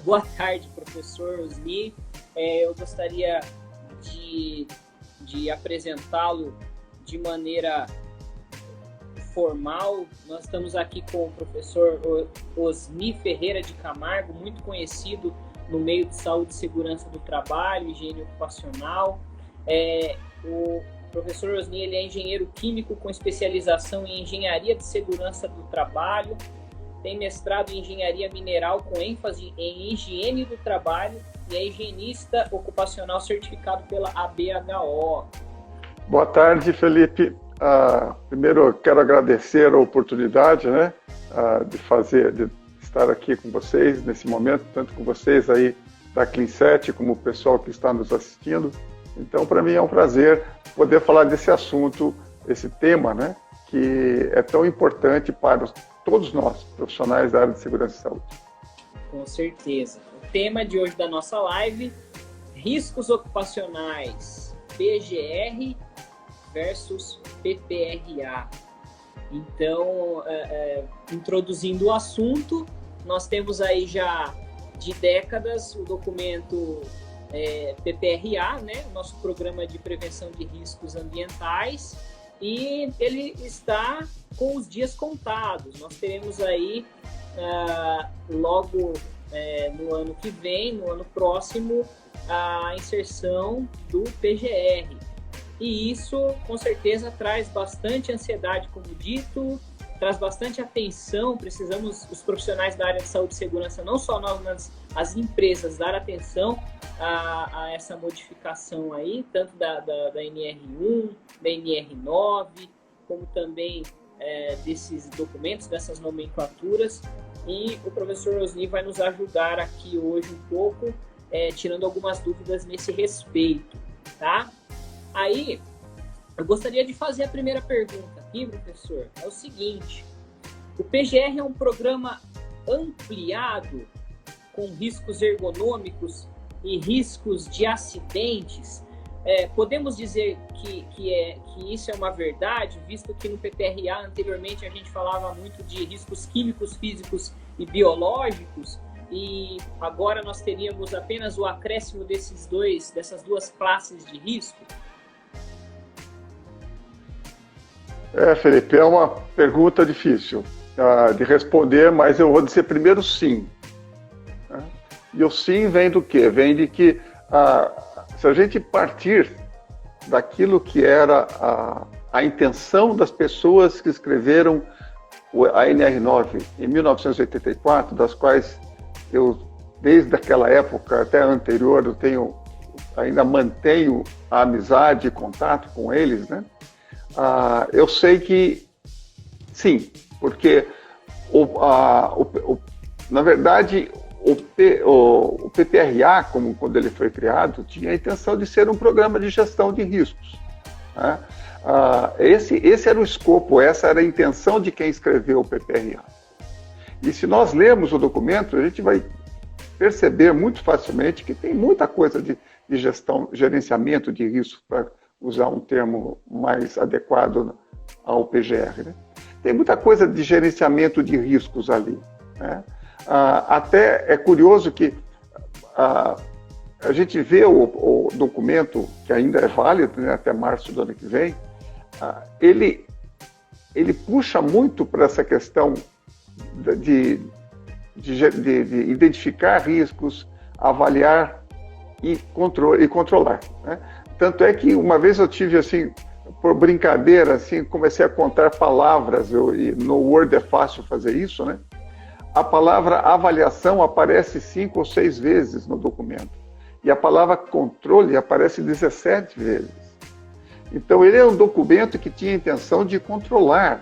Boa tarde, professor Osni. Eu gostaria de apresentá-lo de maneira formal. Nós estamos aqui com o professor Osni Ferreira de Camargo, muito conhecido no meio de saúde e segurança do trabalho, higiene ocupacional. O professor Osni, ele é engenheiro químico com especialização em engenharia de segurança do trabalho, tem mestrado em engenharia mineral com ênfase em higiene do trabalho e é higienista ocupacional certificado pela ABHO. Boa tarde, Felipe. Primeiro, eu quero agradecer a oportunidade, né, de estar aqui com vocês nesse momento, tanto com vocês aí da Clean7, como o pessoal que está nos assistindo. Então, para mim é um prazer poder falar desse assunto, esse tema, né, que é tão importante para todos nós, profissionais da área de segurança e saúde. Com certeza. O tema de hoje da nossa live, riscos ocupacionais, PGR versus PPRA. Então, introduzindo o assunto, nós temos aí já de décadas o documento PPRA, né, nosso Programa de Prevenção de Riscos Ambientais, e ele está com os dias contados. Nós teremos aí, logo no ano que vem, no ano próximo, a inserção do PGR. E isso, com certeza, traz bastante ansiedade, como dito, traz bastante atenção. Precisamos, os profissionais da área de saúde e segurança, não só nós, mas as empresas, dar atenção a essa modificação aí, tanto da NR1, da NR9, como também desses documentos, dessas nomenclaturas. E o professor Osni vai nos ajudar aqui hoje um pouco, tirando algumas dúvidas nesse respeito, tá? Aí, eu gostaria de fazer a primeira pergunta aqui, professor. É o seguinte: o PGR é um programa ampliado com riscos ergonômicos e riscos de acidentes. Podemos dizer que isso é uma verdade, visto que no PPRA anteriormente a gente falava muito de riscos químicos, físicos e biológicos, e agora nós teríamos apenas o acréscimo dessas duas classes de risco? Felipe, é uma pergunta difícil de responder, mas eu vou dizer primeiro sim. E o sim vem do quê? Vem de que se a gente partir daquilo que era a intenção das pessoas que escreveram a NR9 em 1984, das quais eu, desde aquela época até a anterior, ainda mantenho a amizade e contato com eles, né? Eu sei que sim, porque na verdade o PPRA, como quando ele foi criado, tinha a intenção de ser um programa de gestão de riscos, né? Esse era o escopo, essa era a intenção de quem escreveu o PPRA. E se nós lermos o documento, a gente vai perceber muito facilmente que tem muita coisa de gestão, gerenciamento de risco, para usar um termo mais adequado ao PGR, né? Tem muita coisa de gerenciamento de riscos ali, né? Até é curioso que a gente vê o documento, que ainda é válido, né, até março do ano que vem, ele puxa muito para essa questão de identificar riscos, avaliar e controlar, né? Tanto é que uma vez eu tive, assim, por brincadeira, assim, comecei a contar palavras, e no Word é fácil fazer isso, né? A palavra avaliação aparece 5 ou 6 vezes no documento. E a palavra controle aparece 17 vezes. Então, ele é um documento que tinha a intenção de controlar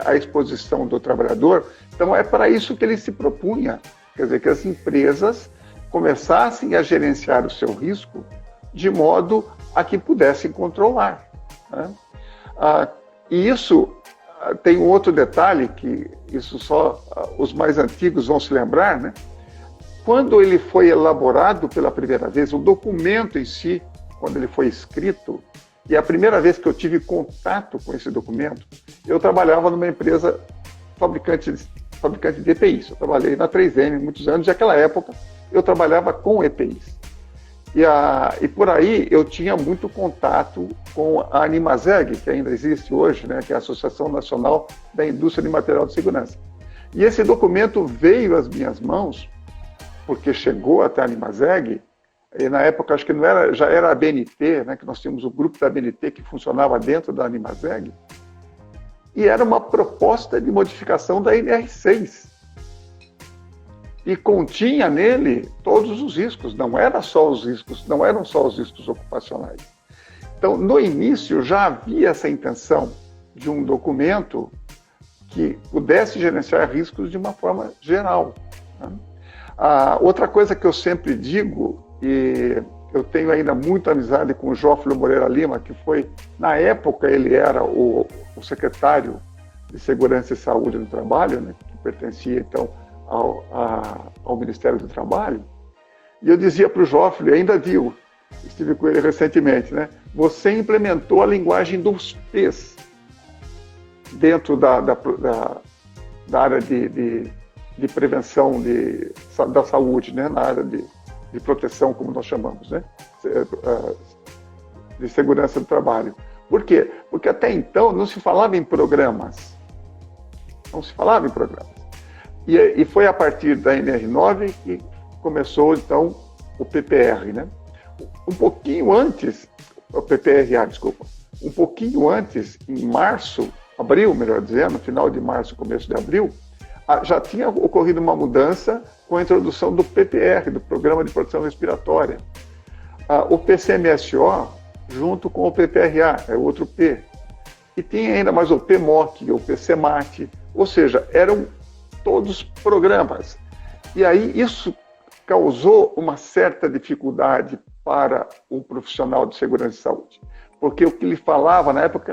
a exposição do trabalhador. Então, é para isso que ele se propunha. Quer dizer, que as empresas começassem a gerenciar o seu risco de modo a que pudessem controlar, né? E isso tem um outro detalhe, que isso só os mais antigos vão se lembrar, né? Quando ele foi elaborado pela primeira vez, o documento em si, quando ele foi escrito, e a primeira vez que eu tive contato com esse documento, eu trabalhava numa empresa fabricante fabricante de EPIs. Eu trabalhei na 3M muitos anos, e naquela época eu trabalhava com EPIs. E por aí eu tinha muito contato com a Animaseg, que ainda existe hoje, né, que é a Associação Nacional da Indústria de Material de Segurança. E esse documento veio às minhas mãos, porque chegou até a Animaseg, e na época acho que não era, já era a BNT, né, que nós tínhamos o grupo da BNT que funcionava dentro da Animaseg, e era uma proposta de modificação da NR6. E continha nele todos os riscos, não eram só os riscos ocupacionais. Então, no início, já havia essa intenção de um documento que pudesse gerenciar riscos de uma forma geral, né? Outra coisa que eu sempre digo, e eu tenho ainda muita amizade com o Jófilo Moreira Lima, que foi, na época, ele era o secretário de Segurança e Saúde no Trabalho, né, que pertencia, então, ao Ministério do Trabalho, e eu dizia para o Jófilo, ainda digo, estive com ele recentemente, né? Você implementou a linguagem dos P's dentro da área de prevenção da saúde, né? Na área de proteção, como nós chamamos, né? De segurança do trabalho. Por quê? Porque até então não se falava em programas. Não se falava em programas. E foi a partir da NR9 que começou, então, o PPR, né? Um pouquinho antes, o PPRA, desculpa, um pouquinho antes, em abril, melhor dizendo, final de março, começo de abril, já tinha ocorrido uma mudança com a introdução do PPR, do Programa de Proteção Respiratória. O PCMSO, junto com o PPRA, é o outro P. E tinha ainda mais o PMOC, o PCMAT, ou seja, eram todos programas. E aí isso causou uma certa dificuldade para o profissional de segurança e saúde, porque o que ele falava na época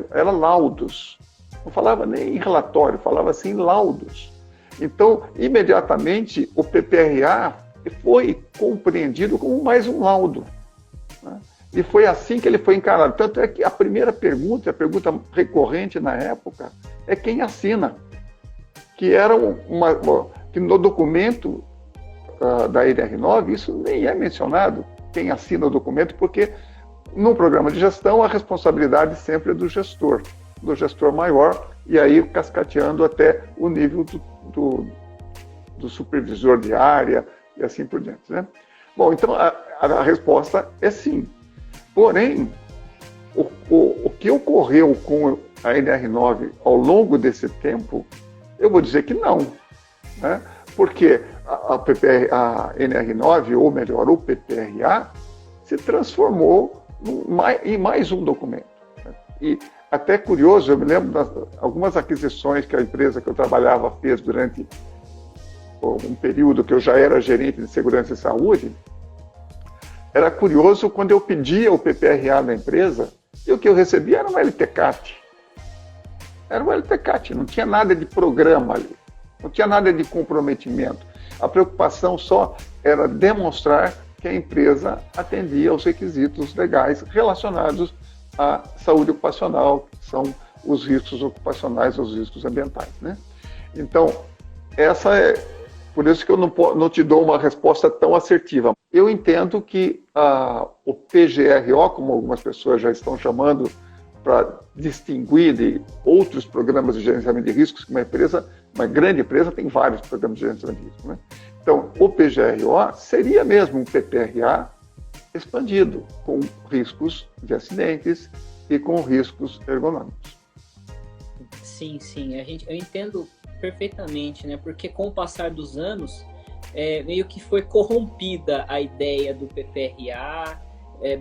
era laudos. Não falava nem em relatório, falava assim em laudos. Então, imediatamente, o PPRA foi compreendido como mais um laudo, né? E foi assim que ele foi encarado. Tanto é que a primeira pergunta, a pergunta recorrente na época, é quem assina. Que era que no documento da NR9, isso nem é mencionado, quem assina o documento, porque num programa de gestão a responsabilidade sempre é do gestor maior, e aí cascateando até o nível do supervisor de área e assim por diante, né? Bom, então a resposta é sim. Porém, o que ocorreu com a NR9 ao longo desse tempo, eu vou dizer que não, né? Porque a NR9, ou melhor, o PPRA, se transformou em mais um documento, né? E até curioso, eu me lembro das algumas aquisições que a empresa que eu trabalhava fez durante um período que eu já era gerente de segurança e saúde. Era curioso quando eu pedia o PPRA da empresa, e o que eu recebia era um LTCAT. Era um LTCAT, não tinha nada de programa ali, não tinha nada de comprometimento. A preocupação só era demonstrar que a empresa atendia aos requisitos legais relacionados à saúde ocupacional, que são os riscos ocupacionais, os riscos ambientais, né? Então, por isso que eu não te dou uma resposta tão assertiva. Eu entendo que o PGRO, como algumas pessoas já estão chamando, para distinguir de outros programas de gerenciamento de riscos, que uma grande empresa tem vários programas de gerenciamento de riscos, né? Então, o PGRO seria mesmo um PPRA expandido, com riscos de acidentes e com riscos ergonômicos. Sim, eu entendo perfeitamente, né? Porque com o passar dos anos, meio que foi corrompida a ideia do PPRA,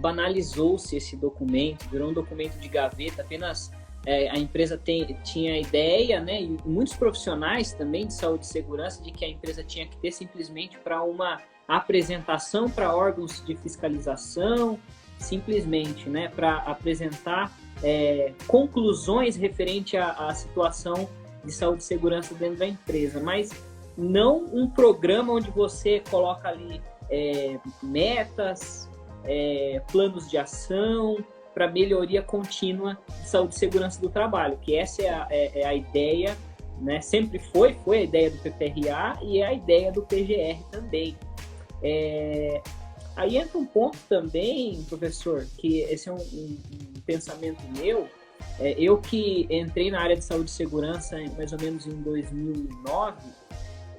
banalizou-se esse documento, virou um documento de gaveta, apenas a empresa tinha a ideia, né, e muitos profissionais também de saúde e segurança, de que a empresa tinha que ter simplesmente para uma apresentação para órgãos de fiscalização, simplesmente, né, para apresentar conclusões referente à situação de saúde e segurança dentro da empresa, mas não um programa onde você coloca ali metas, planos de ação para melhoria contínua de saúde e segurança do trabalho, que essa é a ideia né? Sempre foi a ideia do PPRA e é a ideia do PGR também. Aí entra um ponto também, professor, que esse é um pensamento meu. Eu que entrei na área de saúde e segurança mais ou menos em 2009,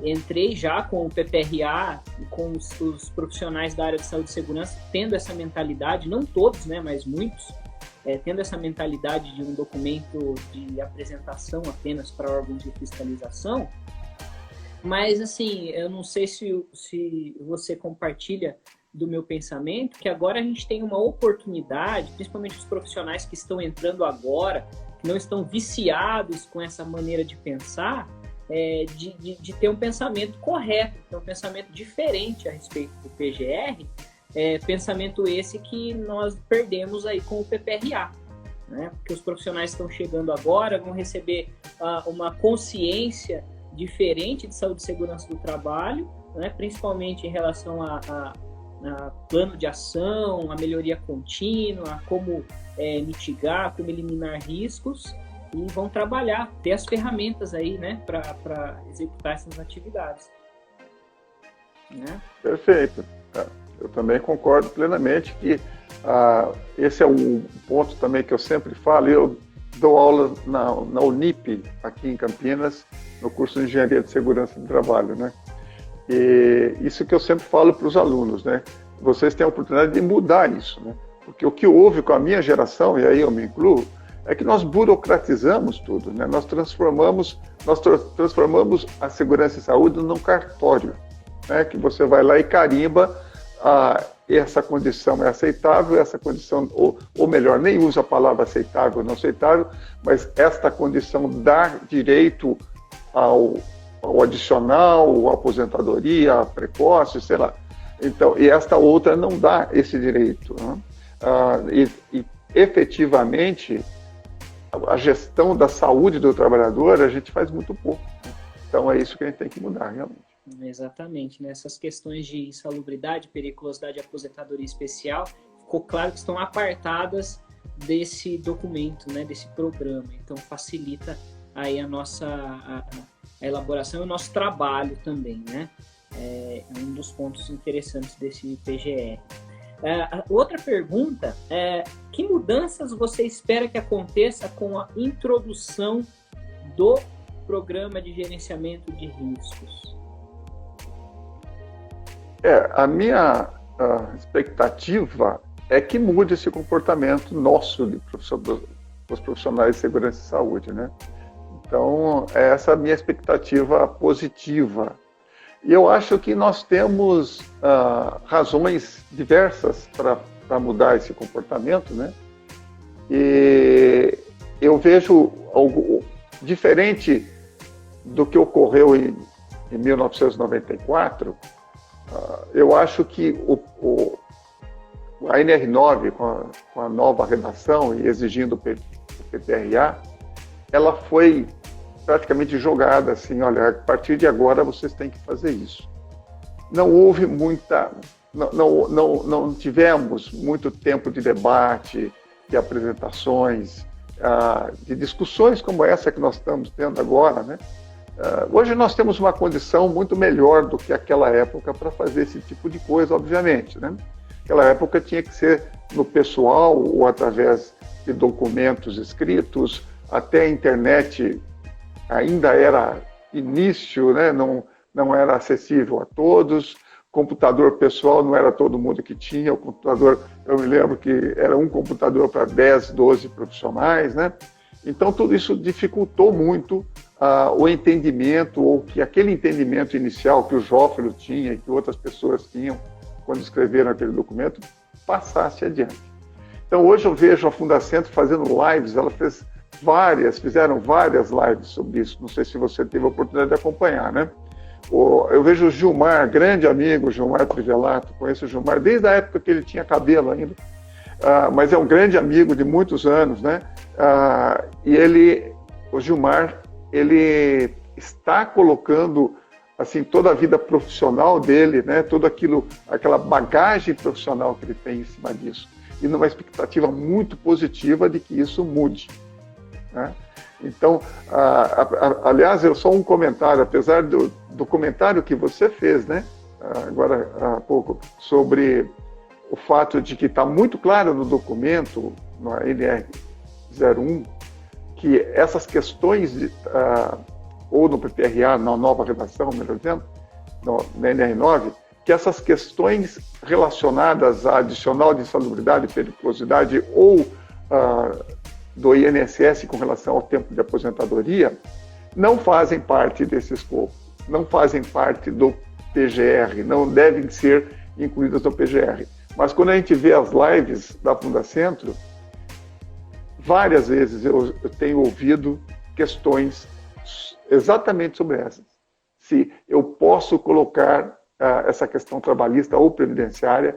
entrei já com o PPRA, com os profissionais da área de saúde e segurança, tendo essa mentalidade, não todos, né, mas muitos, tendo essa mentalidade de um documento de apresentação apenas para órgãos de fiscalização. Mas, assim, eu não sei se você compartilha do meu pensamento, que agora a gente tem uma oportunidade, principalmente os profissionais que estão entrando agora, que não estão viciados com essa maneira de pensar, de ter um pensamento correto, ter um pensamento diferente a respeito do PGR, pensamento esse que nós perdemos aí com o PPRA, né? Porque os profissionais que estão chegando agora vão receber uma consciência diferente de saúde e segurança do trabalho, né? Principalmente em relação a plano de ação, a melhoria contínua, como mitigar, como eliminar riscos, e vão trabalhar, ter as ferramentas aí, né, para executar essas atividades. Né? Perfeito. Eu também concordo plenamente que esse é um ponto também que eu sempre falo. Eu dou aula na Unip, aqui em Campinas, no curso de Engenharia de Segurança do Trabalho, né? E isso que eu sempre falo para os alunos, né? Vocês têm a oportunidade de mudar isso, né? Porque o que houve com a minha geração, e aí eu me incluo, é que nós burocratizamos tudo, né? Nós transformamos a segurança e saúde num cartório, né? Que você vai lá e carimba essa condição é aceitável, essa condição, ou melhor, nem usa a palavra aceitável ou não aceitável, mas esta condição dá direito ao adicional, à aposentadoria precoce, sei lá. Então, e esta outra não dá esse direito, né? E efetivamente, a gestão da saúde do trabalhador, a gente faz muito pouco. Então, é isso que a gente tem que mudar, realmente. Exatamente, né? Essas questões de insalubridade, periculosidade e aposentadoria especial, ficou claro que estão apartadas desse documento, né? Desse programa. Então, facilita aí a nossa a elaboração e o nosso trabalho também, né? É um dos pontos interessantes desse PGR. Outra pergunta é: que mudanças você espera que aconteça com a introdução do programa de gerenciamento de riscos? A minha expectativa é que mude esse comportamento nosso dos profissionais de segurança e saúde, né? Então, essa é a minha expectativa positiva. E eu acho que nós temos razões diversas para mudar esse comportamento, né? E eu vejo algo diferente do que ocorreu em 1994. Eu acho que a NR9, com a nova redação e exigindo o PPRA, ela foi praticamente jogada assim: olha, a partir de agora vocês têm que fazer isso. Não houve não tivemos muito tempo de debate, de apresentações, de discussões como essa que nós estamos tendo agora, né? Hoje nós temos uma condição muito melhor do que aquela época para fazer esse tipo de coisa, obviamente, né? Aquela época tinha que ser no pessoal ou através de documentos escritos, até a internet ainda era início, né? Não era acessível a todos, computador pessoal não era todo mundo que tinha, o computador, eu me lembro que era um computador para 10, 12 profissionais, né? Então tudo isso dificultou muito o entendimento, ou que aquele entendimento inicial que o Jófilo tinha e que outras pessoas tinham quando escreveram aquele documento, passasse adiante. Então hoje eu vejo a Fundacentro fazendo lives, ela fizeram várias lives sobre isso, não sei se você teve a oportunidade de acompanhar, né? Eu vejo o Gilmar, grande amigo, Gilmar Trivelato, conheço o Gilmar desde a época que ele tinha cabelo ainda, mas é um grande amigo de muitos anos, né? E o Gilmar, ele está colocando assim toda a vida profissional dele, né? Aquela bagagem profissional que ele tem em cima disso, e numa expectativa muito positiva de que isso mude, né? Então, aliás, eu só um comentário, apesar do comentário que você fez, né, agora há pouco, sobre o fato de que está muito claro no documento, no NR01, que essas questões, ou no PPRA, na nova redação, melhor dizendo, na NR9, que essas questões relacionadas à adicional de insalubridade e periculosidade ou do INSS com relação ao tempo de aposentadoria não fazem parte desse escopo, não fazem parte do PGR, não devem ser incluídas no PGR. Mas quando a gente vê as lives da Fundacentro, várias vezes eu tenho ouvido questões exatamente sobre essas. Se eu posso colocar essa questão trabalhista ou previdenciária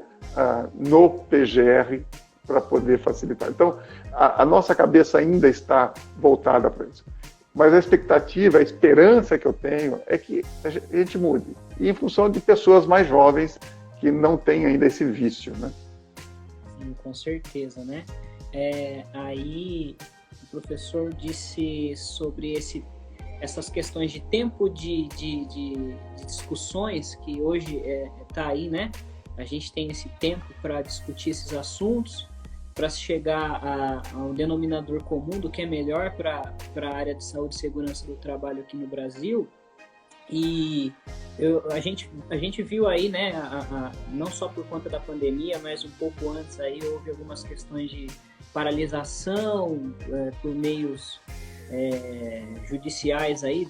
no PGR para poder facilitar. Então, a nossa cabeça ainda está voltada para isso. Mas a expectativa, a esperança que eu tenho é que a gente mude. E em função de pessoas mais jovens que não têm ainda esse vício, né? Sim, com certeza, né? Aí o professor disse sobre essas questões de tempo de discussões, que hoje está aí, né? A gente tem esse tempo para discutir esses assuntos, para se chegar a um denominador comum do que é melhor para a área de saúde e segurança do trabalho aqui no Brasil. E a gente viu aí, né, não só por conta da pandemia, mas um pouco antes aí houve algumas questões de paralisação por meios judiciais aí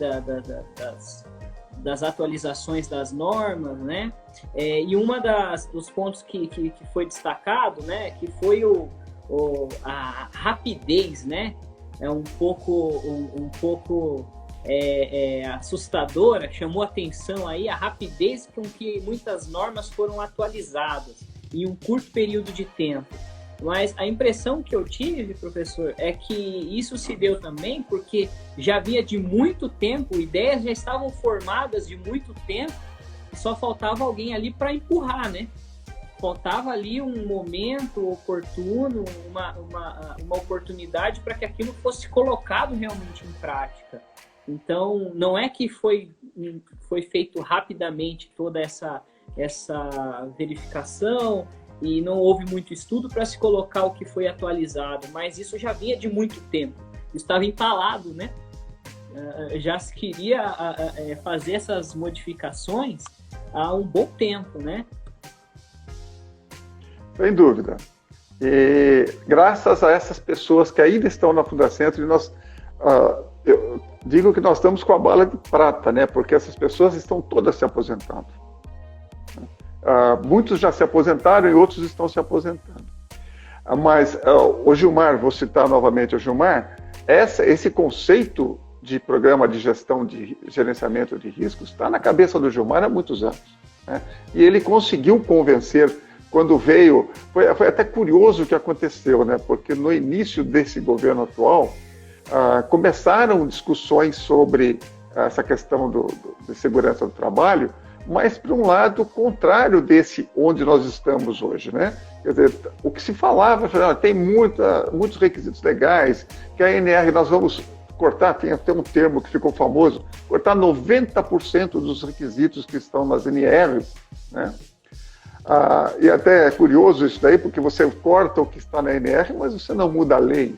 das atualizações das normas, né? E uma dos pontos que foi destacado, né, que foi a rapidez, né? Um pouco assustadora, chamou atenção aí a rapidez com que muitas normas foram atualizadas em um curto período de tempo. Mas a impressão que eu tive, professor, é que isso se deu também porque já havia de muito tempo, ideias já estavam formadas de muito tempo, e só faltava alguém ali para empurrar, né? Faltava ali um momento oportuno, uma oportunidade para que aquilo fosse colocado realmente em prática. Então, não é que foi feito rapidamente toda essa verificação e não houve muito estudo para se colocar o que foi atualizado, mas isso já vinha de muito tempo, estava empalado, né? Já se queria fazer essas modificações há um bom tempo, né? Sem dúvida. E graças a essas pessoas que ainda estão na Fundacentro, eu digo que nós estamos com a bala de prata, né? Porque essas pessoas estão todas se aposentando. Muitos já se aposentaram e outros estão se aposentando. Mas o Gilmar, vou citar novamente o Gilmar, esse conceito de programa de gestão de gerenciamento de riscos está na cabeça do Gilmar há muitos anos, né? E ele conseguiu convencer, quando veio, foi até curioso o que aconteceu, né? Porque no início desse governo atual, começaram discussões sobre essa questão de segurança do trabalho, mas para um lado contrário desse onde nós estamos hoje, né? Quer dizer, o que se falava, tem muitos requisitos legais, que a ANR nós vamos cortar, tem até um termo que ficou famoso, cortar 90% dos requisitos que estão nas NRs, né? E até é curioso isso daí, porque você corta o que está na NR, mas você não muda a lei,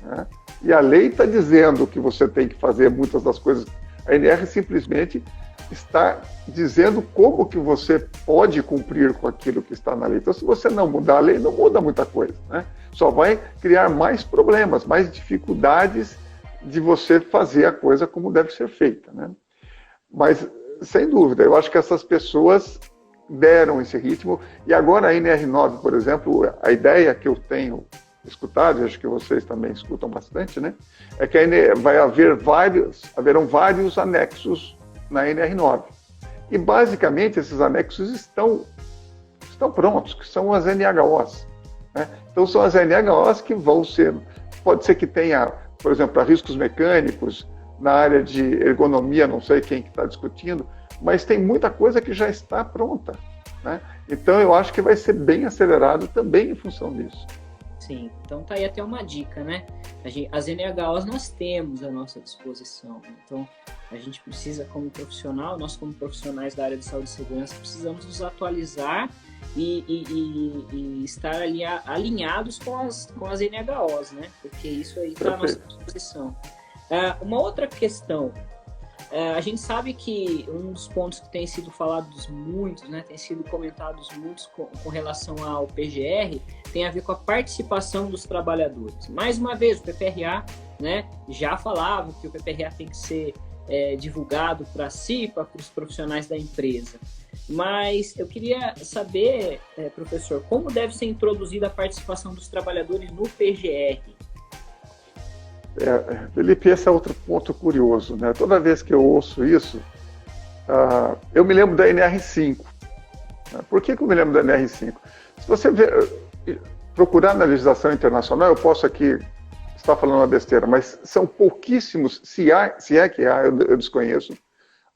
né? E a lei está dizendo que você tem que fazer muitas das coisas. A NR simplesmente está dizendo como que você pode cumprir com aquilo que está na lei. Então, se você não mudar a lei, não muda muita coisa, né? Só vai criar mais problemas, mais dificuldades de você fazer a coisa como deve ser feita, né? Mas, sem dúvida, eu acho que essas pessoas deram esse ritmo. E agora a NR9, por exemplo, a ideia que eu tenho escutado, e acho que vocês também escutam bastante, né? É que haverão vários anexos na NR9. E, basicamente, esses anexos estão prontos, que são as NHOs, né? Então, são as NHOs que vão ser... Pode ser que tenha, por exemplo, para riscos mecânicos, na área de ergonomia, não sei quem que está discutindo, mas tem muita coisa que já está pronta, né? Então, eu acho que vai ser bem acelerado também em função disso. Sim, então tá aí até uma dica, né? As NHOs nós temos à nossa disposição, né? Então a gente precisa, como profissional, nós como profissionais da área de saúde e segurança, precisamos nos atualizar e estar ali alinhados com as NHOs, né? Porque isso aí está à nossa disposição. Uma outra questão, a gente sabe que um dos pontos que tem sido falados muitos, né, tem sido comentados muitos com relação ao PGR, tem a ver com a participação dos trabalhadores. Mais uma vez, o PPRA, né, já falava que o PPRA tem que ser divulgado para a CIPA, para os profissionais da empresa. Mas eu queria saber, professor, como deve ser introduzida a participação dos trabalhadores no PGR? Felipe, esse é outro ponto curioso, né? Toda vez que eu ouço isso, eu me lembro da NR5. Né? Por que eu me lembro da NR5? Se você procurar na legislação internacional, eu posso aqui estar falando uma besteira, mas são pouquíssimos, se é que há, eu desconheço,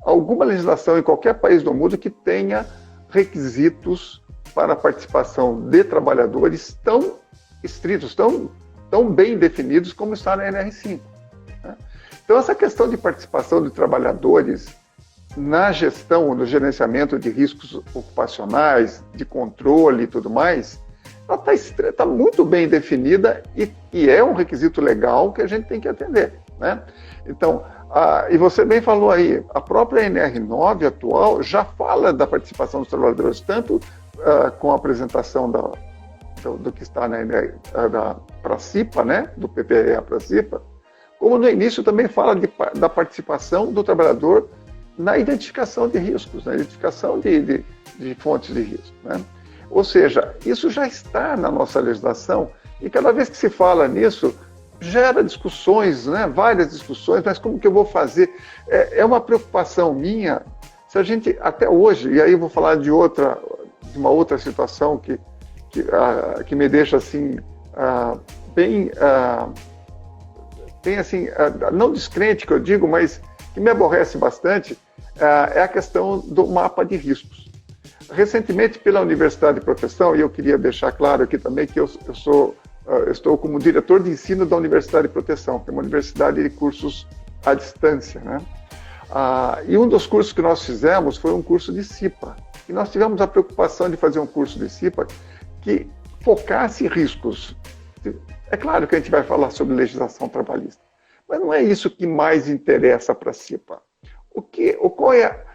alguma legislação em qualquer país do mundo que tenha requisitos para a participação de trabalhadores tão estritos, tão bem definidos como está na NR5. Né? Então, essa questão de participação de trabalhadores na gestão, no gerenciamento de riscos ocupacionais, de controle e tudo mais, ela está muito bem definida e é um requisito legal que a gente tem que atender. Né? Então, e você bem falou aí, a própria NR9 atual já fala da participação dos trabalhadores, tanto com a apresentação do que está para a CIPA, né? Do PPRA para a CIPA, como no início também fala da participação do trabalhador na identificação de riscos, na identificação de fontes de risco. Né? Ou seja, isso já está na nossa legislação e cada vez que se fala nisso, gera discussões, né? Várias discussões, mas como que eu vou fazer? É uma preocupação minha, se a gente, até hoje, e aí eu vou falar de uma outra situação que me deixa assim, bem assim, não descrente que eu digo, mas que me aborrece bastante, é a questão do mapa de riscos. Recentemente, pela Universidade de Proteção, e eu queria deixar claro aqui também que eu estou como diretor de ensino da Universidade de Proteção, que é uma universidade de cursos à distância, né? E um dos cursos que nós fizemos foi um curso de CIPA. E nós tivemos a preocupação de fazer um curso de CIPA que focasse riscos. É claro que a gente vai falar sobre legislação trabalhista, mas não é isso que mais interessa para a CIPA.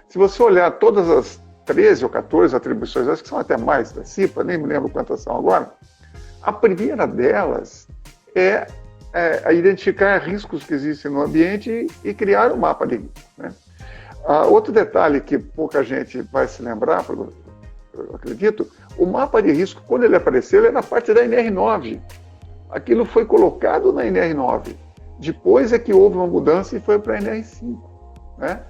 Se você olhar todas as 13 ou 14 atribuições, acho que são até mais da CIPA, nem me lembro quantas são agora, a primeira delas é identificar riscos que existem no ambiente e criar um mapa de risco. Né? Outro detalhe que pouca gente vai se lembrar, eu acredito, o mapa de risco, quando ele apareceu, ele era parte da NR9. Aquilo foi colocado na NR9. Depois é que houve uma mudança e foi para a NR5. Né?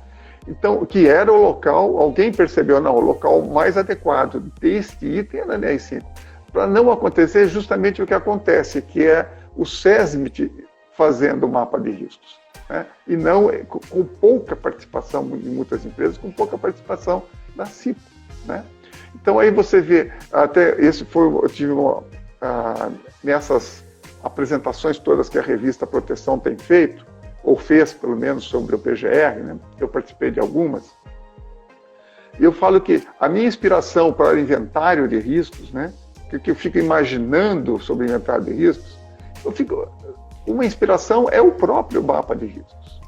Então, que era o local, alguém percebeu, não, o local mais adequado deste item é na NR5. Para não acontecer justamente o que acontece, que é o SESMIT fazendo o mapa de riscos. Né? E não com pouca participação em muitas empresas, com pouca participação da CIPA. Né? Então aí você vê, até eu tive nessas apresentações todas que a revista Proteção tem feito, ou fez pelo menos sobre o PGR, né? Eu participei de algumas, e eu falo que a minha inspiração para o inventário de riscos, né? Que eu fico imaginando sobre o inventário de riscos, uma inspiração é o próprio mapa de riscos.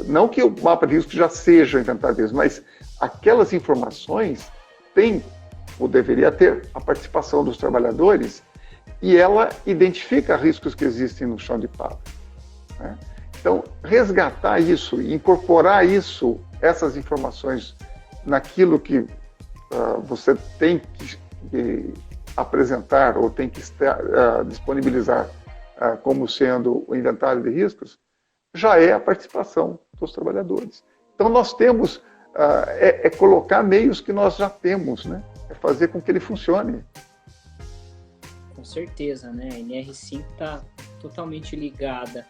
Não que o mapa de riscos já seja o inventário de riscos, mas aquelas informações têm, ou deveria ter, a participação dos trabalhadores e ela identifica riscos que existem no chão de fábrica. Né? Então, resgatar isso, incorporar isso, essas informações naquilo que você tem que apresentar ou tem que disponibilizar como sendo o inventário de riscos, já é a participação dos trabalhadores. Então, nós temos, colocar meios que nós já temos, né? É fazer com que ele funcione. Com certeza, né? A NR5 está totalmente ligada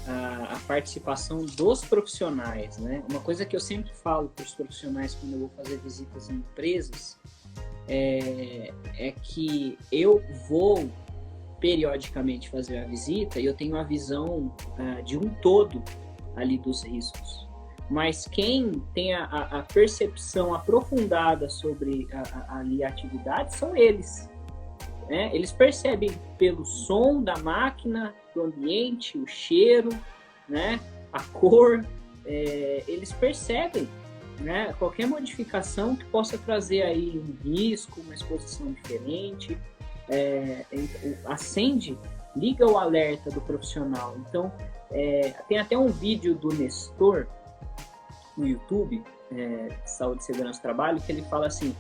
à participação dos profissionais, né? Uma coisa que eu sempre falo para os profissionais quando eu vou fazer visitas em empresas é que eu vou periodicamente fazer a visita e eu tenho a visão de um todo ali dos riscos. Mas quem tem a percepção aprofundada sobre a atividade são eles. Né? Eles percebem pelo som da máquina, do ambiente, o cheiro, né? A cor, eles percebem, né? Qualquer modificação que possa trazer aí um risco, uma exposição diferente, acende, liga o alerta do profissional. Então, tem até um vídeo do Nestor no YouTube, Saúde e Segurança do Trabalho, que ele fala assim,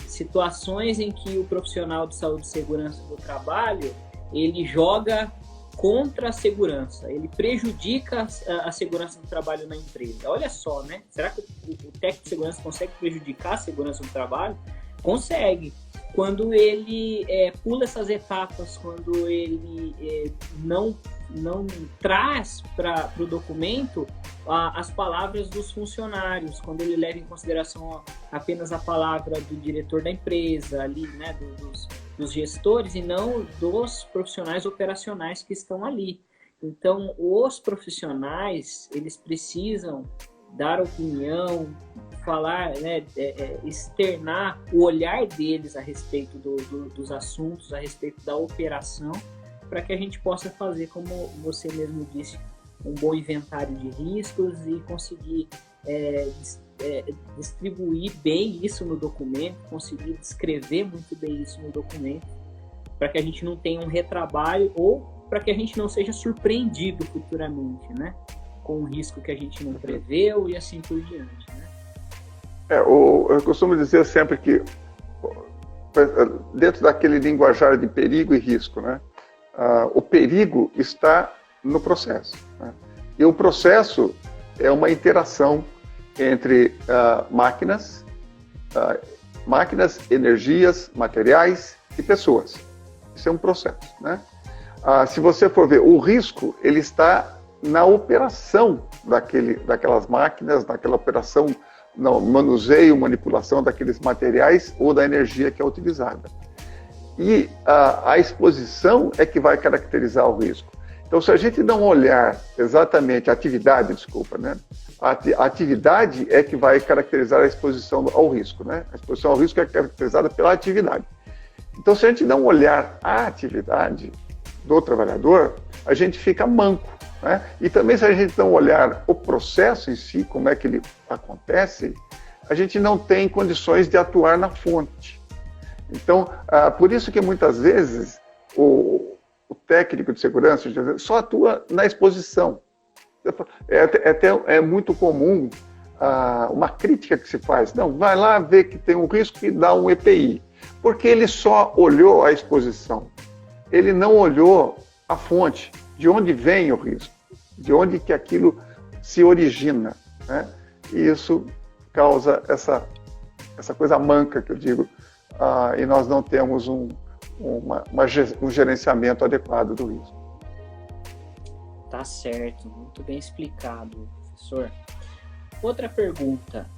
situações em que o profissional de saúde e segurança do trabalho, ele joga contra a segurança, ele prejudica a segurança do trabalho na empresa. Olha só, né? Será que o técnico de segurança consegue prejudicar a segurança do trabalho? Consegue. Quando ele pula essas etapas, quando ele não traz para o documento as palavras dos funcionários, quando ele leva em consideração apenas a palavra do diretor da empresa, ali, né, dos gestores, e não dos profissionais operacionais que estão ali. Então, os profissionais, eles precisam dar opinião, falar, né, externar o olhar deles a respeito dos assuntos, a respeito da operação, para que a gente possa fazer, como você mesmo disse, um bom inventário de riscos e conseguir distribuir bem isso no documento, conseguir descrever muito bem isso no documento, para que a gente não tenha um retrabalho ou para que a gente não seja surpreendido futuramente, né? Com um risco que a gente não preveu e assim por diante, né? Eu costumo dizer sempre que dentro daquele linguajar de perigo e risco, né? O perigo está no processo, né? E o processo é uma interação entre máquinas, energias, materiais e pessoas. Isso é um processo, né? Se você for ver, o risco, ele está na operação daquelas máquinas, naquela operação, no manuseio, manipulação daqueles materiais ou da energia que é utilizada. E a exposição é que vai caracterizar o risco. Então, se a gente não olhar exatamente a atividade, né? A atividade é que vai caracterizar a exposição ao risco, né? A exposição ao risco é caracterizada pela atividade. Então, se a gente não olhar a atividade do trabalhador, a gente fica manco, né? E também, se a gente não olhar o processo em si, como é que ele acontece, a gente não tem condições de atuar na fonte. Então, por isso que muitas vezes o técnico de segurança só atua na exposição. É muito comum uma crítica que se faz. Não, vai lá ver que tem um risco e dá um EPI. Porque ele só olhou a exposição. Ele não olhou a fonte, de onde vem o risco, de onde que aquilo se origina, né? E isso causa essa coisa manca que eu digo, e nós não temos um gerenciamento adequado do risco. Tá certo, muito bem explicado, professor. Outra pergunta.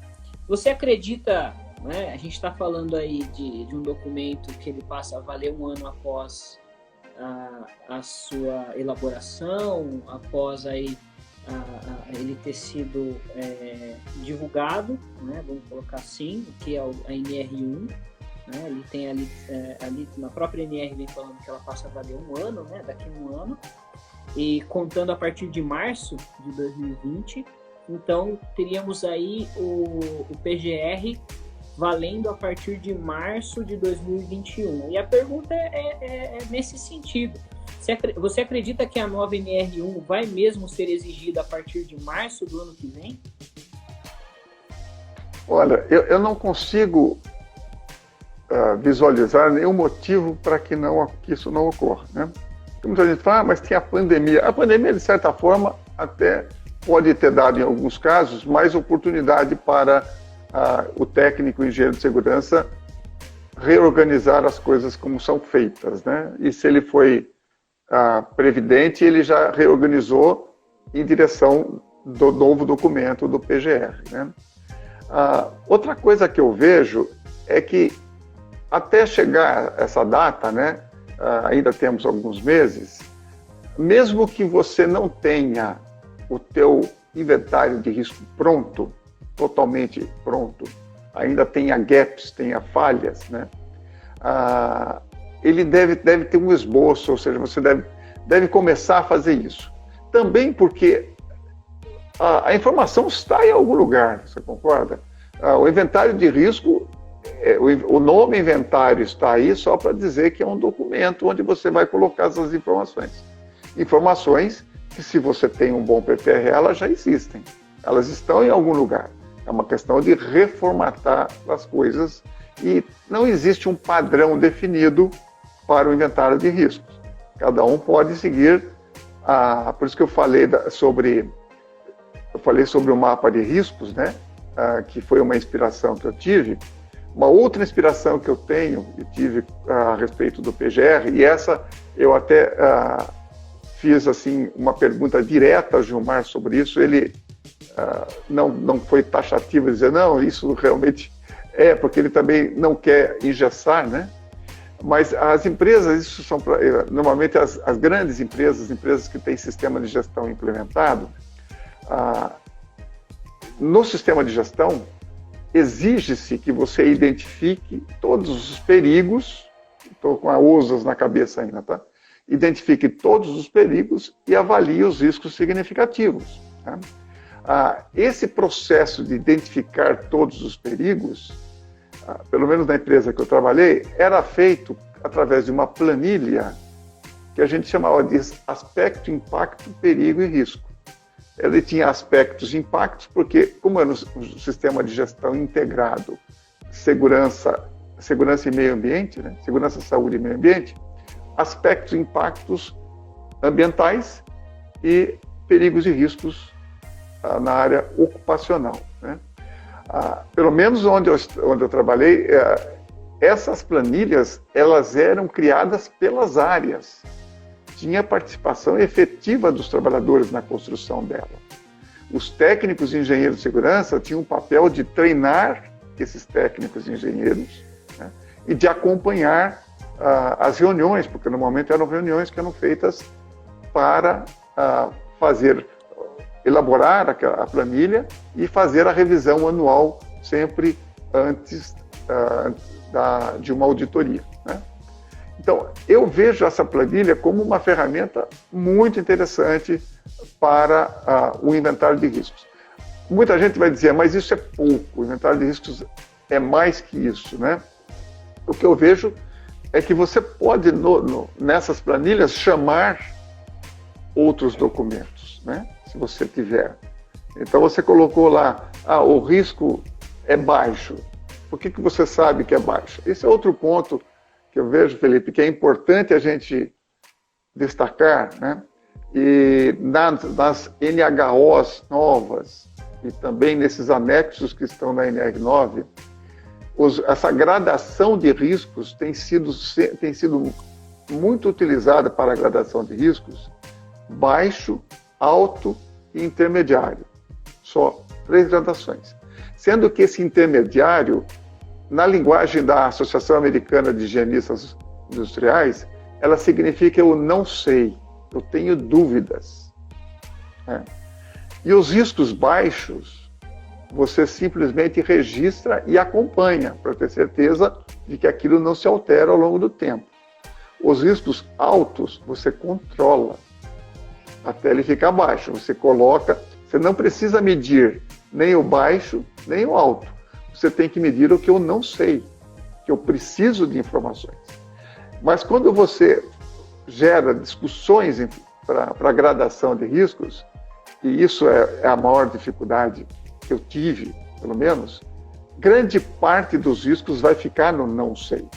Você acredita, né, a gente está falando aí de um documento que ele passa a valer 1 ano após a sua elaboração, após aí ele ter sido divulgado, né, vamos colocar assim, que é a NR1, né, ele tem ali na própria NR vem falando que ela passa a valer 1 ano, né, daqui a 1 ano, e contando a partir de março de 2020, então teríamos aí o PGR valendo a partir de março de 2021. E a pergunta é nesse sentido. Você acredita que a nova NR1 vai mesmo ser exigida a partir de março do ano que vem? Olha, eu não consigo visualizar nenhum motivo para que isso não ocorra, né? Muita gente fala, mas tem a pandemia. A pandemia, de certa forma, até pode ter dado, em alguns casos, mais oportunidade para o técnico e engenheiro de segurança reorganizar as coisas como são feitas, né? E se ele foi previdente, ele já reorganizou em direção do novo documento do PGR, né? Outra coisa que eu vejo é que até chegar essa data, né, ainda temos alguns meses, mesmo que você não tenha o teu inventário de risco pronto, totalmente pronto, ainda tenha gaps, tenha falhas, né? Ele deve ter um esboço, ou seja, você deve começar a fazer isso. Também porque a informação está em algum lugar, você concorda? O inventário de risco, o nome inventário está aí só para dizer que é um documento onde você vai colocar essas informações. Informações que, se você tem um bom PPR, elas já existem. Elas estão em algum lugar. É uma questão de reformatar as coisas e não existe um padrão definido para o inventário de riscos. Cada um pode seguir. Por isso que eu falei sobre o mapa de riscos, né? Que foi uma inspiração que eu tive. Uma outra inspiração que eu tive a respeito do PGR, e essa eu até fiz assim uma pergunta direta ao Gilmar sobre isso. Ele não foi taxativo dizer, não, isso realmente porque ele também não quer engessar, né? Mas as empresas, isso são normalmente as grandes empresas que têm sistema de gestão implementado, no sistema de gestão, exige-se que você identifique todos os perigos, estou com a USAS na cabeça ainda, tá? Identifique todos os perigos e avalie os riscos significativos. Tá? Esse processo de identificar todos os perigos, pelo menos na empresa que eu trabalhei, era feito através de uma planilha que a gente chamava de aspecto, impacto, perigo e risco. Ele tinha aspectos e impactos, porque, como era um sistema de gestão integrado, segurança e meio ambiente, né? Segurança, saúde e meio ambiente, aspectos e impactos ambientais e perigos e riscos na área ocupacional, né? Pelo menos onde eu trabalhei, essas planilhas elas eram criadas pelas áreas. Tinha participação efetiva dos trabalhadores na construção dela. Os técnicos e engenheiros de segurança tinham o papel de treinar esses técnicos e engenheiros, né, e de acompanhar as reuniões, porque normalmente eram reuniões que eram feitas para elaborar a planilha e fazer a revisão anual sempre antes de uma auditoria, né? Então, eu vejo essa planilha como uma ferramenta muito interessante para o inventário de riscos. Muita gente vai dizer, mas isso é pouco, o inventário de riscos é mais que isso, né? O que eu vejo é que você pode, nessas planilhas, chamar outros documentos, né? Se você tiver. Então, você colocou lá, o risco é baixo. Por que você sabe que é baixo? Esse é outro ponto que eu vejo, Felipe, que é importante a gente destacar, né? E nas NHOs novas e também nesses anexos que estão na NR9, essa gradação de riscos tem sido muito utilizada para a gradação de riscos baixo, alto e intermediário. Só 3 gradações. Sendo que esse intermediário, na linguagem da Associação Americana de Higienistas Industriais, ela significa eu não sei, eu tenho dúvidas, né? E os riscos baixos, você simplesmente registra e acompanha, para ter certeza de que aquilo não se altera ao longo do tempo. Os riscos altos, você controla até ele ficar baixo. Você não precisa medir nem o baixo, nem o alto. Você tem que medir o que eu não sei, que eu preciso de informações. Mas quando você gera discussões para a gradação de riscos, e isso é a maior dificuldade que eu tive, pelo menos, grande parte dos riscos vai ficar no não sei.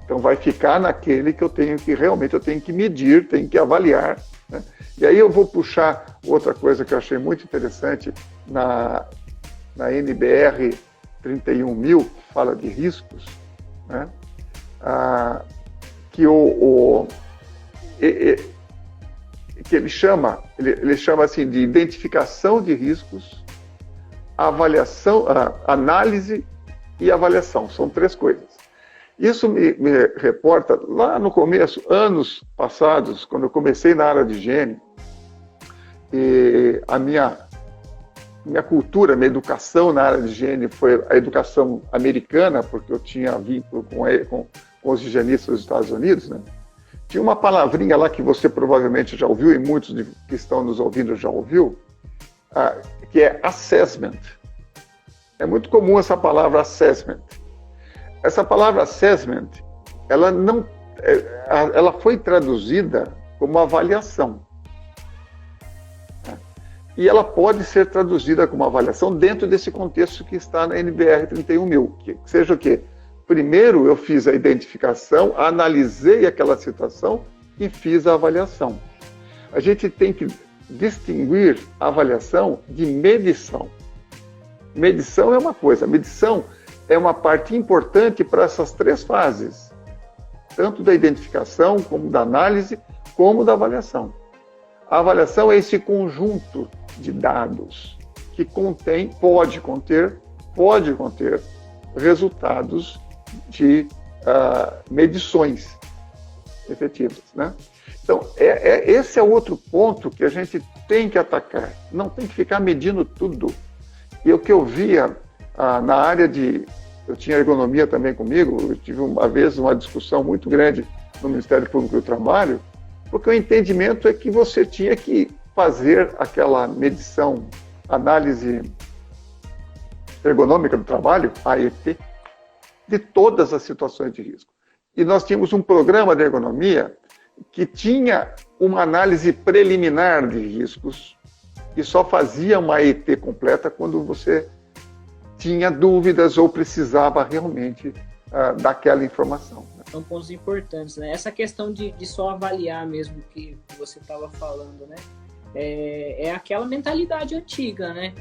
Então vai ficar naquele que realmente eu tenho que medir, tenho que avaliar, né? E aí eu vou puxar outra coisa que eu achei muito interessante na NBR 31000, fala de riscos, né? Que ele chama assim de identificação de riscos, avaliação, análise e avaliação. São 3 coisas. Isso me reporta lá no começo, anos passados, quando eu comecei na área de higiene, e a minha cultura, minha educação na área de higiene foi a educação americana, porque eu tinha vínculo com os higienistas dos Estados Unidos, né? Tinha uma palavrinha lá que você provavelmente já ouviu, e muitos que estão nos ouvindo já ouviu, que é assessment. É muito comum essa palavra assessment. Essa palavra assessment, ela foi traduzida como avaliação. E ela pode ser traduzida como avaliação dentro desse contexto que está na NBR 31000, que seja o quê? Primeiro eu fiz a identificação, analisei aquela situação e fiz a avaliação. A gente tem que distinguir a avaliação de medição. Medição é uma coisa, medição é uma parte importante para essas três fases, tanto da identificação, como da análise, como da avaliação. A avaliação é esse conjunto de dados que pode conter resultados de medições efetivas, né? Então, esse é outro ponto que a gente tem que atacar. Não tem que ficar medindo tudo. E o que eu via na área eu tinha ergonomia também comigo, eu tive uma vez uma discussão muito grande no Ministério Público do Trabalho, porque o entendimento é que você tinha que fazer aquela medição, análise ergonômica do trabalho, AET, de todas as situações de risco. E nós tínhamos um programa de ergonomia que tinha uma análise preliminar de riscos e só fazia uma AET completa quando você tinha dúvidas ou precisava realmente daquela informação. São pontos importantes, né? Essa questão de só avaliar mesmo que você estava falando, né? É aquela mentalidade antiga, né?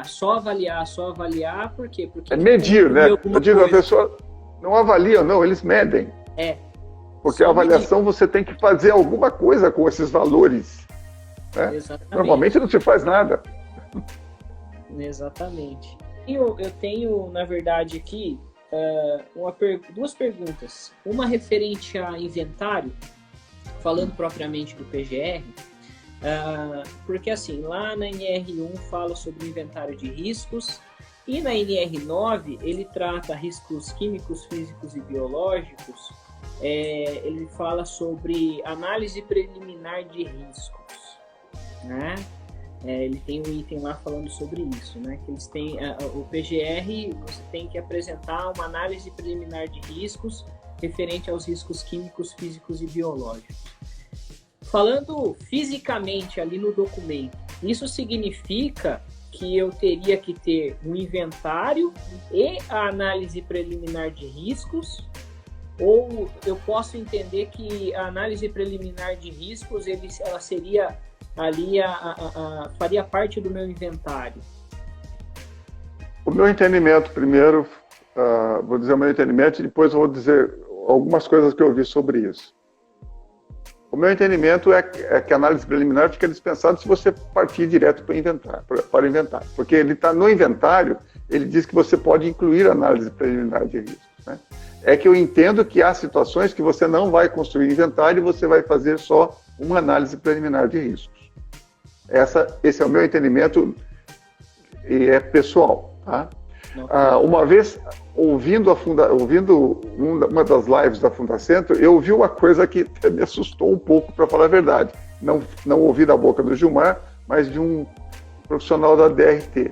Só avaliar, por quê? Porque medir, né? Eu digo, a pessoa não avalia, não, eles medem. Porque a avaliação medir. Você tem que fazer alguma coisa com esses valores. Né? Exatamente. Normalmente não se faz nada. Exatamente. Eu tenho, na verdade, aqui duas perguntas. Uma referente a inventário, falando propriamente do PGR, porque assim, lá na NR1 fala sobre o inventário de riscos e na NR9 ele trata riscos químicos, físicos e biológicos. Ele fala sobre análise preliminar de riscos, né? Ele tem um item lá falando sobre isso, né? Que eles têm o PGR, você tem que apresentar uma análise preliminar de riscos referente aos riscos químicos, físicos e biológicos. Falando fisicamente ali no documento, isso significa que eu teria que ter um inventário e a análise preliminar de riscos, ou eu posso entender que a análise preliminar de riscos ela seria ali faria parte do meu inventário? O meu entendimento, primeiro, vou dizer o meu entendimento e depois eu vou dizer algumas coisas que eu vi sobre isso. O meu entendimento é que a análise preliminar fica dispensada se você partir direto para o inventário. Porque ele está no inventário, ele diz que você pode incluir a análise preliminar de riscos, né? É que eu entendo que há situações que você não vai construir inventário e você vai fazer só uma análise preliminar de riscos. Esse é o meu entendimento e é pessoal. Tá? Uma vez, ouvindo uma das lives da Fundacentro, eu ouvi uma coisa que me assustou um pouco, para falar a verdade. Não ouvi da boca do Gilmar, mas de um profissional da DRT.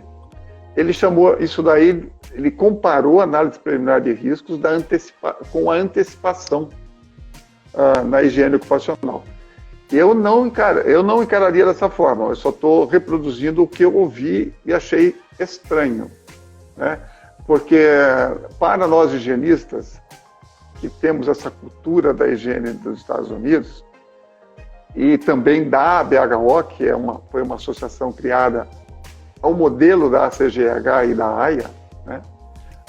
Ele chamou isso daí, ele comparou a análise preliminar de riscos com a antecipação na higiene ocupacional. Eu não encararia dessa forma, eu só estou reproduzindo o que eu ouvi e achei estranho, né? Porque para nós higienistas, que temos essa cultura da higiene dos Estados Unidos, e também da ABHO, que foi uma associação criada ao modelo da ACGH e da AIA, né?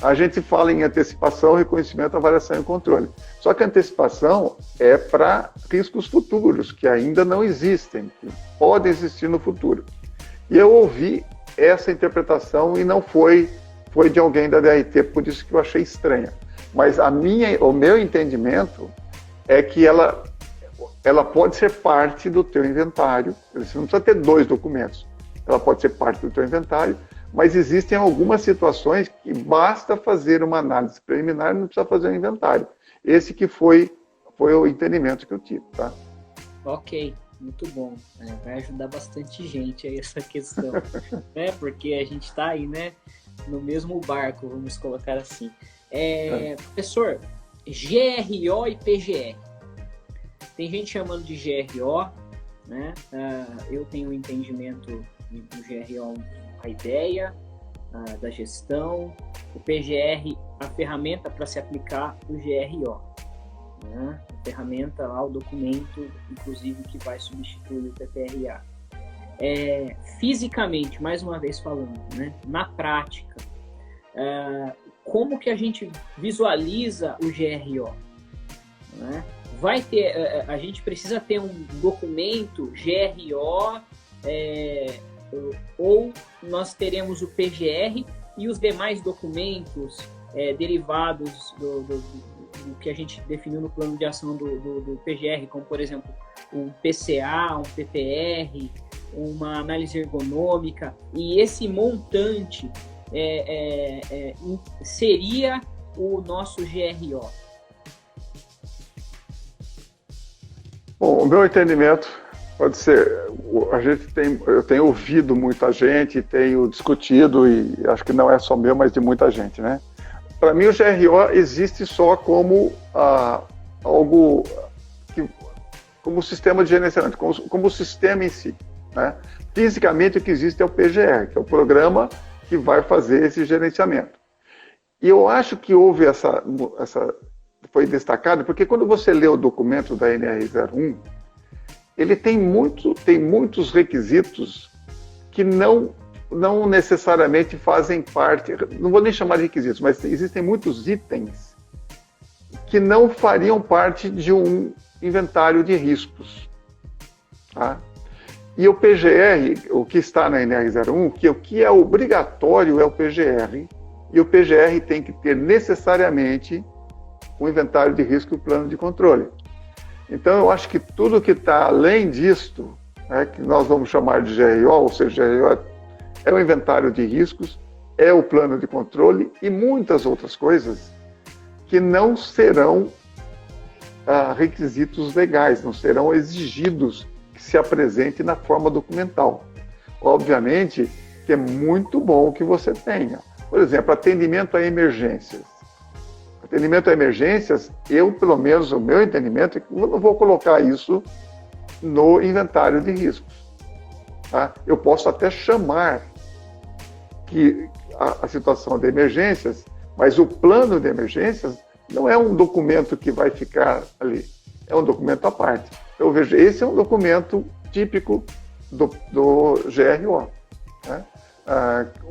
A gente fala em antecipação, reconhecimento, avaliação e controle. Só que a antecipação é para riscos futuros, que ainda não existem, que podem existir no futuro. E eu ouvi essa interpretação e não foi de alguém da DRT, por isso que eu achei estranha. Mas o meu entendimento é que ela pode ser parte do teu inventário. Você não precisa ter 2 documentos. Ela pode ser parte do teu inventário, mas existem algumas situações que basta fazer uma análise preliminar e não precisa fazer um inventário. Esse que foi o entendimento que eu tive, tá? Ok, muito bom. Vai ajudar bastante gente aí essa questão, né? Porque a gente está aí, né, no mesmo barco, vamos colocar assim. Professor, GRO e PGR. Tem gente chamando de GRO, né? Eu tenho um entendimento do GRO, a ideia da gestão, o PGR, a ferramenta para se aplicar o GRO, né? A ferramenta lá, o documento, inclusive, que vai substituir o PPRA. Fisicamente, mais uma vez falando, né? Na prática, como que a gente visualiza o GRO, né? A gente precisa ter um documento GRO, ou nós teremos o PGR e os demais documentos derivados do que a gente definiu no plano de ação do PGR, como, por exemplo, um PCA, um PPR, uma análise ergonômica, e esse montante seria o nosso GRO. Bom, o meu entendimento pode ser, eu tenho ouvido muita gente, tenho discutido, e acho que não é só meu, mas de muita gente, né? Para mim, o GRO existe só como algo como sistema de gerenciamento, como o sistema em si, né? Fisicamente, o que existe é o PGR, que é o programa que vai fazer esse gerenciamento. E eu acho que houve foi destacado, porque quando você lê o documento da NR01, ele tem muitos requisitos que não necessariamente fazem parte, não vou nem chamar de requisitos, mas existem muitos itens que não fariam parte de um inventário de riscos. Tá? E o PGR, o que está na NR01, o que é obrigatório é o PGR, e o PGR tem que ter necessariamente o inventário de risco e o plano de controle. Então, eu acho que tudo que está além disto, né, que nós vamos chamar de GRO, ou seja, GRO é o inventário de riscos, é o plano de controle e muitas outras coisas que não serão requisitos legais, não serão exigidos que se apresente na forma documental. Obviamente que é muito bom que você tenha. Por exemplo, atendimento a emergências. Atendimento a emergências, pelo menos, o meu entendimento é que eu não vou colocar isso no inventário de riscos. Tá? Eu posso até chamar que a situação de emergências, mas o plano de emergências não é um documento que vai ficar ali, é um documento à parte. Eu vejo, esse é um documento típico do GRO, né?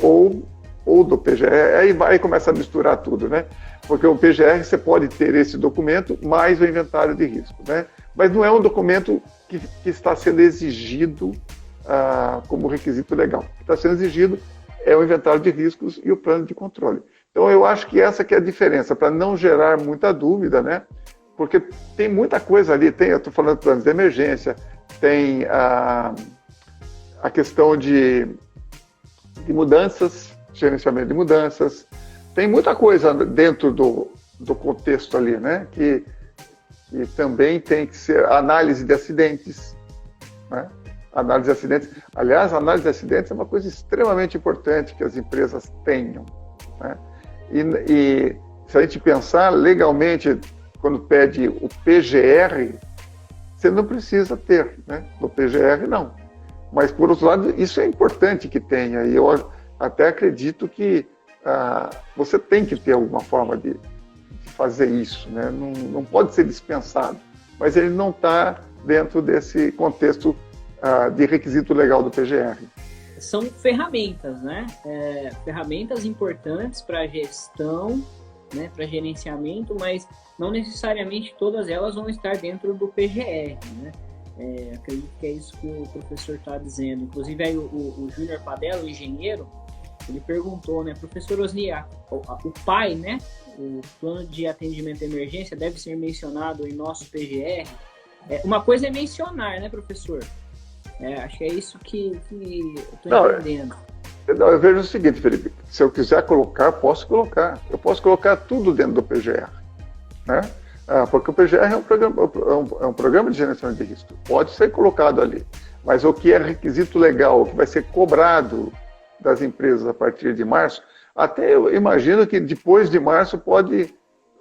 Ou do PGR, aí começa a misturar tudo, né? Porque o PGR você pode ter esse documento mais o inventário de risco, né? Mas não é um documento que está sendo exigido como requisito legal. O que está sendo exigido é o inventário de riscos e o plano de controle. Então eu acho que essa que é a diferença, para não gerar muita dúvida, né? Porque tem muita coisa ali, eu estou falando de planos de emergência, tem a questão de mudanças, gerenciamento de mudanças, tem muita coisa dentro do contexto ali, né? Que também tem que ser análise de acidentes, né? Análise de acidentes. Aliás, a análise de acidentes é uma coisa extremamente importante que as empresas tenham, né? E se a gente pensar legalmente, quando pede o PGR, você não precisa ter, né? No PGR, não. Mas, por outro lado, isso é importante que tenha. E eu até acredito que você tem que ter alguma forma de fazer isso, né? Não pode ser dispensado. Mas ele não está dentro desse contexto de requisito legal do PGR. São ferramentas, né? Ferramentas importantes para gestão, né? Para gerenciamento, mas não necessariamente todas elas vão estar dentro do PGR, né? Acredito que é isso que o professor está dizendo. Inclusive, aí o Júnior Padella, o engenheiro, Ele perguntou, né, professor Osni, o PAI, né, o Plano de Atendimento à Emergência, deve ser mencionado em nosso PGR? Uma coisa é mencionar, né, professor? Acho que é isso que eu estou entendendo. Não, eu vejo o seguinte, Felipe, se eu quiser colocar, posso colocar. Eu posso colocar tudo dentro do PGR, né? Porque o PGR é um programa de gerenciamento de risco. Pode ser colocado ali, mas o que é requisito legal, o que vai ser cobrado das empresas a partir de março, até eu imagino que depois de março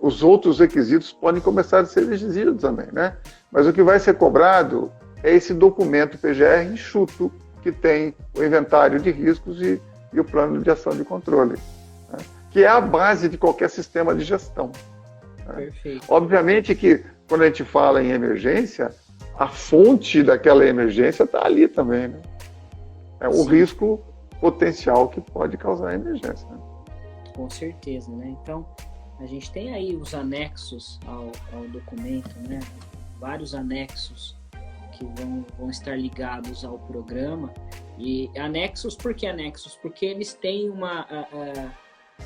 os outros requisitos podem começar a ser exigidos também, né? Mas o que vai ser cobrado é esse documento PGR enxuto que tem o inventário de riscos e o plano de ação de controle, né? Que é a base de qualquer sistema de gestão. Perfeito. Obviamente que quando a gente fala em emergência, a fonte daquela emergência está ali também, né? O risco potencial que pode causar a emergência, né? Com certeza, né? Então, a gente tem aí os anexos ao documento, né? Vários anexos que vão estar ligados ao programa. E anexos, por que anexos? Porque eles têm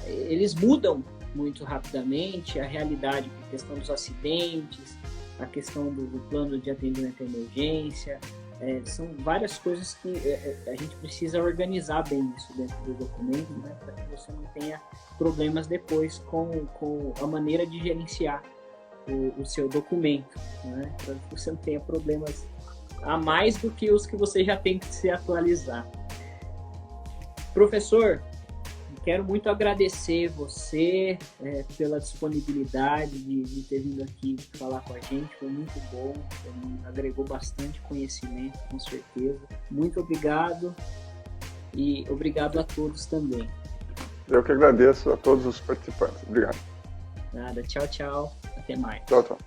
eles mudam muito rapidamente a realidade, a questão dos acidentes, a questão do plano de atendimento à emergência. São várias coisas que a gente precisa organizar bem isso dentro do documento, né, para que você não tenha problemas depois com a maneira de gerenciar o seu documento, né, para que você não tenha problemas a mais do que os que você já tem que se atualizar. Professor, quero muito agradecer você pela disponibilidade de ter vindo aqui falar com a gente, foi muito bom, agregou bastante conhecimento, com certeza. Muito obrigado e obrigado a todos também. Eu que agradeço a todos os participantes. Obrigado. Nada, tchau, tchau, até mais. Tchau, tchau.